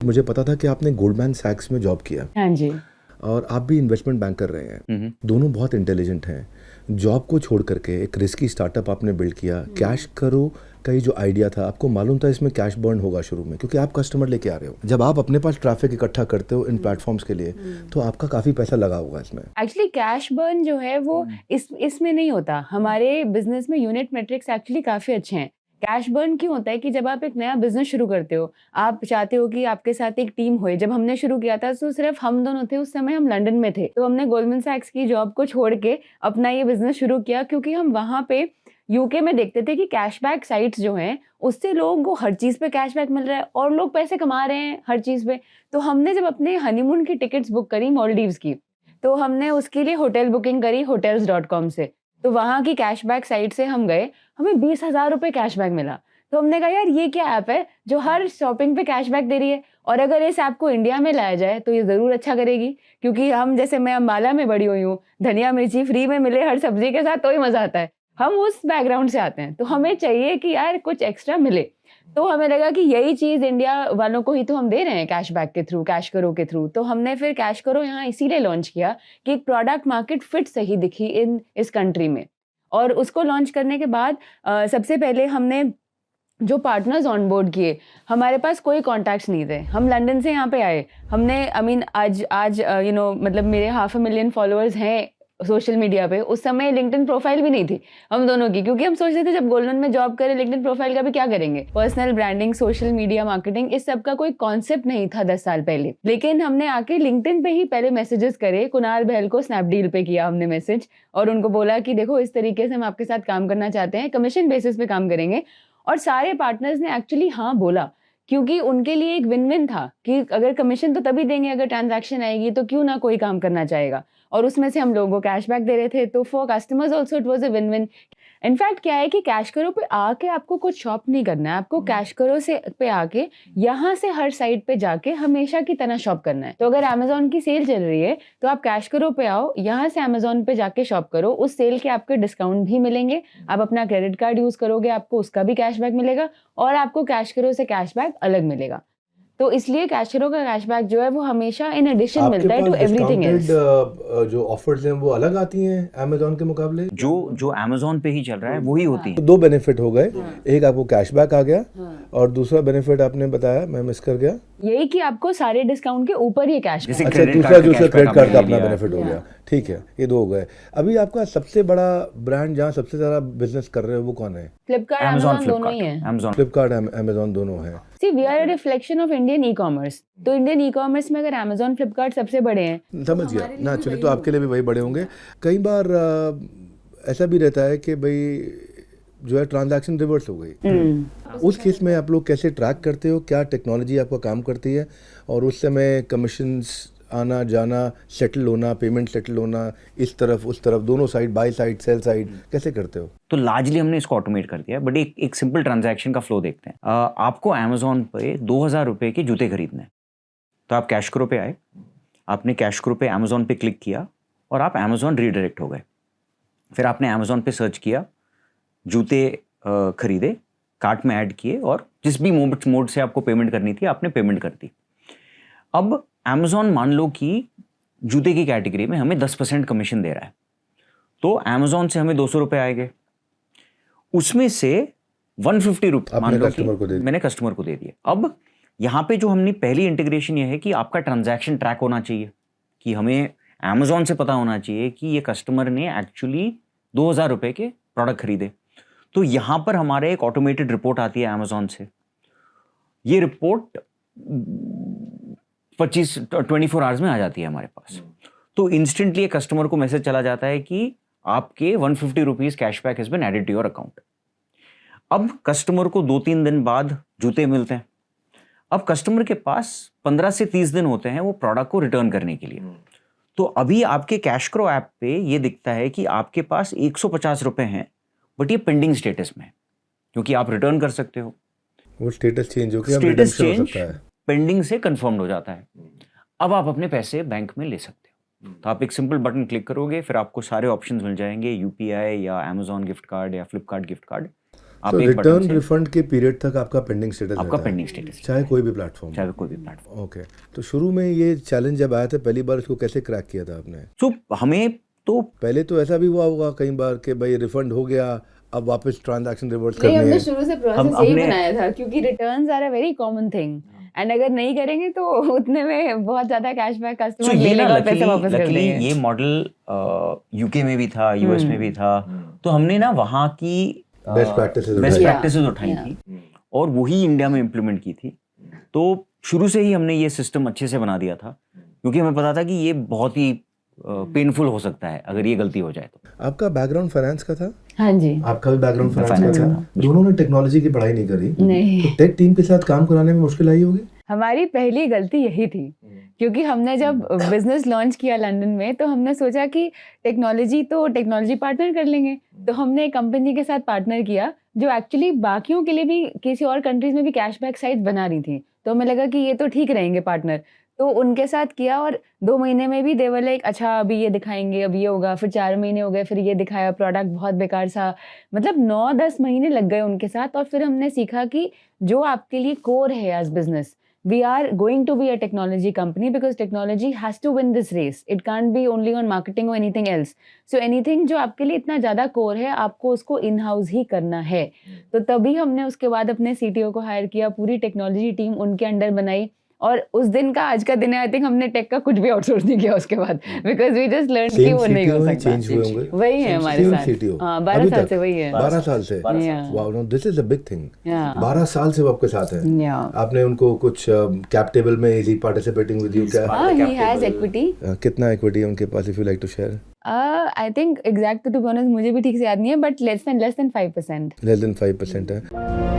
मुझे पता था कि आपने गोल्डमैन सैक्स में जॉब किया हाँ जी। और आप भी इन्वेस्टमेंट बैंक कर रहे हैं। दोनों बहुत इंटेलिजेंट हैं। जॉब को छोड़ करके एक रिस्की स्टार्टअप आपने बिल्ड किया। कैश करो का ये जो आइडिया था, आपको मालूम था इसमें कैश बर्न होगा शुरू में, क्योंकि आप कस्टमर लेके आ रहे हो। जब आप अपने पास ट्रैफिक इकट्ठा करते हो इन प्लेटफॉर्म्स के लिए, तो आपका काफ़ी पैसा लगा होगा इसमें। एक्चुअली कैश बर्न जो है वो इसमें नहीं होता। हमारे बिजनेस में यूनिट मेट्रिक्स एक्चुअली काफ़ी अच्छे हैं। कैश बर्न क्यों होता है कि जब आप एक नया बिजनेस शुरू करते हो, आप चाहते हो कि आपके साथ एक टीम होए। जब हमने शुरू किया था तो सिर्फ हम दोनों थे, उस समय हम लंदन में थे। तो हमने गोल्डमैन सैक्स की जॉब को छोड़ के अपना ये बिजनेस शुरू किया, क्योंकि हम वहाँ पे यूके में देखते थे कि कैशबैक साइट्स जो हैं, उससे लोगों को हर चीज़ पे कैशबैक मिल रहा है और लोग पैसे कमा रहे हैं हर चीज़ पे। तो हमने जब अपने हनीमून की टिकट्स बुक करी मालदीव्स की, तो हमने उसके लिए होटल बुकिंग करी hotels.com से। तो वहाँ की कैशबैक साइट से हम गए, हमें 20,000 रुपए कैशबैक मिला। तो हमने कहा यार ये क्या ऐप है जो हर शॉपिंग पे कैशबैक दे रही है, और अगर इस ऐप को इंडिया में लाया जाए तो ये ज़रूर अच्छा करेगी। क्योंकि हम, जैसे मैं अम्बाला में बड़ी हुई हूँ, धनिया मिर्ची फ्री में मिले हर सब्जी के साथ तो ही मज़ा आता है। हम उस बैकग्राउंड से आते हैं, तो हमें चाहिए कि यार कुछ एक्स्ट्रा मिले। तो हमें लगा कि यही चीज़ इंडिया वालों को ही तो हम दे रहे हैं कैशबैक के थ्रू, कैश करो के थ्रू। तो हमने फिर कैश करो यहाँ इसीलिए लॉन्च किया कि एक प्रोडक्ट मार्केट फिट सही दिखी इस कंट्री में। और उसको लॉन्च करने के बाद सबसे पहले हमने जो पार्टनर्स ऑन बोर्ड किए, हमारे पास कोई कॉन्टैक्ट्स नहीं थे। हम लंदन से यहाँ पे आए। हमने आज आज मतलब मेरे 500,000 फॉलोअर्स हैं सोशल मीडिया पे। उस समय लिंक्डइन प्रोफाइल भी नहीं थी हम दोनों की, क्योंकि हम सोचते थे जब गोल्डमैन में जॉब करें लिंक्डइन प्रोफाइल का भी क्या करेंगे। Personal branding, social media marketing, इस सब का कोई कॉन्सेप्ट नहीं था 10 साल पहले। लेकिन हमने आके लिंक्डइन पे ही पहले मैसेजेस करे। कुणाल बहल को स्नैपडील पे किया हमने मैसेज, और उनको बोला कि देखो इस तरीके से हम आपके साथ काम करना चाहते हैं, कमीशन बेसिस पे काम करेंगे। और सारे पार्टनर्स ने एक्चुअली हाँ बोला, क्योंकि उनके लिए एक विन विन था कि अगर कमीशन तो तभी देंगे अगर ट्रांजैक्शन आएगी, तो क्यों ना कोई काम करना चाहेगा। और उसमें से हम लोगों को कैशबैक दे रहे थे, तो for customers also it was a win win. In fact क्या है कि कैश करो पे आके आपको कुछ शॉप नहीं करना है, आपको कैश करो से पे आके यहाँ से हर साइट पे जाके हमेशा की तरह शॉप करना है। तो अगर अमेजोन की सेल चल रही है तो आप कैश करो पे आओ, यहाँ से अमेजोन पे जाके शॉप करो। उस सेल के आपके डिस्काउंट भी मिलेंगे। आप अपना क्रेडिट कार्ड यूज करोगे, आपको उसका भी कैशबैक मिलेगा, और आपको कैश करो से कैशबैक अलग मिलेगा। तो इसलिए कैश करो का कैशबैक जो है वो हमेशा इन एडिशन आपके मिलता है टू पास एवरीथिंग डिस्काउंटेड एल्स। जो ऑफर्स हैं वो अलग आती हैं अमेजोन के मुकाबले? जो जो अमेजोन पे ही चल रहा है वही होती तो है। दो बेनिफिट हो गए। एक आपको कैशबैक आ गया, और दूसरा बेनिफिट आपने बताया, मैं मिस कर गया। यही कि आपको सारे डिस्काउंट के ऊपर ये कैश जैसे अच्छा, क्रेडिट दूसरा कार्ड जो का क्रेडिट कैशबैक कार्ड का आपने अपना लिया। बेनिफिट हो गया। ठीक है, ये दो हो गए। अभी आपका सबसे बड़ा ब्रांड जहाँ सबसे ज़्यादा बिजनेस कर रहे हो वो कौन है? फ्लिपकार्ट, अमेजोन, अमेजोन दोनों ही हैं। अमेजोन। फ्लिपकार्ट, अमेजोन दोनों हैं। See we are a reflection of Indian e commerce. तो इंडियन ई कॉमर्स में अगर अमेजोन, फ्लिपकार्ट सबसे बड़े हैं, समझ गया ना। चलिए, तो आपके लिए भी वही बड़े होंगे। कई बार ऐसा भी रहता है कि भाई जो है ट्रांजैक्शन रिवर्स हो गई। उस केस में आप लोग कैसे ट्रैक करते हो? क्या टेक्नोलॉजी आपका काम करती है? और उस समय कमीशंस आना जाना, सेटल होना, पेमेंट सेटल होना, इस तरफ उस तरफ, दोनों side, by side, sell side, कैसे करते हो? तो लार्जली हमने इसको ऑटोमेट कर दिया, बट एक सिंपल ट्रांजैक्शन का फ्लो देखते हैं। आपको अमेजोन पे 2,000 रुपए के जूते खरीदने हैं, तो आप कैश करो पे आए, आपने कैश करो पे अमेजोन पे क्लिक किया और आप अमेजोन रीडायरेक्ट हो गए। फिर आपने अमेजोन पे सर्च किया, जूते खरीदे, कार्ट में ऐड किए, और जिस भी मोड से आपको पेमेंट करनी थी आपने पेमेंट कर दी। अब अमेजोन मान लो कि जूते की कैटेगरी में हमें 10% कमीशन दे रहा है, तो अमेजोन से हमें 200 रुपए आएंगे, उसमें से 150 रुपये मान लो कि मैंने कस्टमर को दे दिए। अब यहाँ पे जो हमने पहली इंटीग्रेशन ये है कि आपका ट्रांजैक्शन ट्रैक होना चाहिए, कि हमें अमेजोन से पता होना चाहिए कि ये कस्टमर ने एक्चुअली 2,000 रुपए के प्रोडक्ट खरीदे। तो यहाँ पर हमारे एक ऑटोमेटेड रिपोर्ट आती है अमेजोन से। ये रिपोर्ट 24 आवर्स में आ जाती है हमारे पास। तो इंस्टेंटली कस्टमर को मैसेज चला जाता है कि आपके 150 rupees cashback has been added to your account. अब कस्टमर को 2-3 दिन बाद जूते मिलते हैं। अब कस्टमर के पास 15 से 30 दिन होते हैं वो प्रोडक्ट को रिटर्न करने के लिए। तो अभी आपके कैश करो ऐप पे ये दिखता है कि आपके पास 150 रुपए हैं, बट ये पेंडिंग स्टेटस में है, क्योंकि आप रिटर्न कर सकते हो। वो स्टेटस चेंज हो गया, स्टेटस रिडेम्पशन हो चेंज सकता है, पेंडिंग से कंफर्म्ड हो जाता है। अब आप अपने पैसे बैंक में ले सकते हो। तो आप एक सिंपल बटन क्लिक करोगे, फिर आपको सारे ऑप्शंस मिल जाएंगे, यूपीआई या अमेजोन गिफ्ट कार्ड या फ्लिपकार्ट गिफ्ट कार्ड। आप तो एक बटन रिटर्न से रिफंड के पीरियड तक आपका पेंडिंग स्टेटस आपका रहता है, पेंडिंग स्टेटस, चाहे कोई भी प्लेटफॉर्म। चाहे कोई भी प्लेटफॉर्म। ओके, तो शुरू में ये चैलेंज जब आया था पहली बार, इसको कैसे क्रैक किया था आपने? सो हमें तो पहले तो ऐसा भी हुआ होगा कई बार कि भाई रिफंड हो गया, अब वापस ट्रांजैक्शन रिवर्स नहीं, करनी हमने है। शुरू से प्रोसेस यही हमने- बनाया था क्योंकि returns are a very common thing and अगर नहीं करेंगे तो उतने में बहुत ज्यादा कैशबैक सो कस्टमर ये ले ना लेगा और पैसे वापस कर लकीली देंगे। ये मॉडल यूके में भी था, यूएस में भी था, तो हमने ना वहाँ की Best practices बेस्ट उठाई। प्रैक्टिसेस उठाई Yeah. थी और वही इंडिया में इम्प्लीमेंट की थी। तो शुरू से ही हमने ये सिस्टम अच्छे से बना दिया था क्योंकि हमें पता था कि ये बहुत ही पेनफुल हो सकता है अगर ये गलती हो जाए तो। आपका बैकग्राउंड फाइनेंस का था? हाँ जी। आपका भी बैकग्राउंड फाइनेंस finance का का था? दोनों ने टेक्नोलॉजी की पढ़ाई नहीं करी, नहीं, तो टेक टीम के साथ काम कराने में मुश्किल आई होगी? हमारी पहली गलती यही थी क्योंकि हमने जब बिजनेस लॉन्च किया लंदन में तो हमने सोचा कि टेक्नोलॉजी पार्टनर कर लेंगे, तो हमने एक कंपनी के साथ पार्टनर किया जो एक्चुअली बाकियों के लिए भी किसी और कंट्रीज में भी कैशबैक साइट बना रही थी, तो हमें लगा कि ये तो ठीक रहेंगे पार्टनर, तो उनके साथ किया और 2 महीने में भी दे वाले अच्छा अभी ये दिखाएंगे, अब ये होगा, फिर 4 महीने हो गए, फिर ये दिखाया, प्रोडक्ट बहुत बेकार सा, मतलब 9-10 महीने लग गए उनके साथ। और फिर हमने सीखा कि जो आपके लिए कोर है as business, we are going to be a technology company because technology has to win this race. It can't be only on marketing or anything else. So anything जो आपके लिए इतना ज़्यादा कोर है, आपको उसको इन हाउस ही करना है। तो तभी हमने उसके बाद अपने CTO को हायर किया, पूरी टेक्नोलॉजी टीम उनके अंडर बनाई और उस दिन का आज का दिन है, आई थिंक हमने टेक का कुछ भी आउटसोर्स नहीं किया उसके बाद बिकॉज वी जस्ट लर्न कि वो नहीं हो सकता। चेंज हुए होंगे? वही है हमारे Same साथ। CTO? हाँ, 12 अभी साल तक? से वही है। 12 साल से? Yeah. Wow, no this is a big thing. Yeah. 12 साल से वो आपके साथ है। Yeah. आपने उनको कुछ कैप टेबल में इज ही पार्टिसिपेटिंग विद यू क्या? हाँ, he has equity. कितना इक्विटी है उनके पास, if you like to share? I think exact to be honest मुझे भी ठीक से याद नहीं है, but less than 5%। Less than 5% है।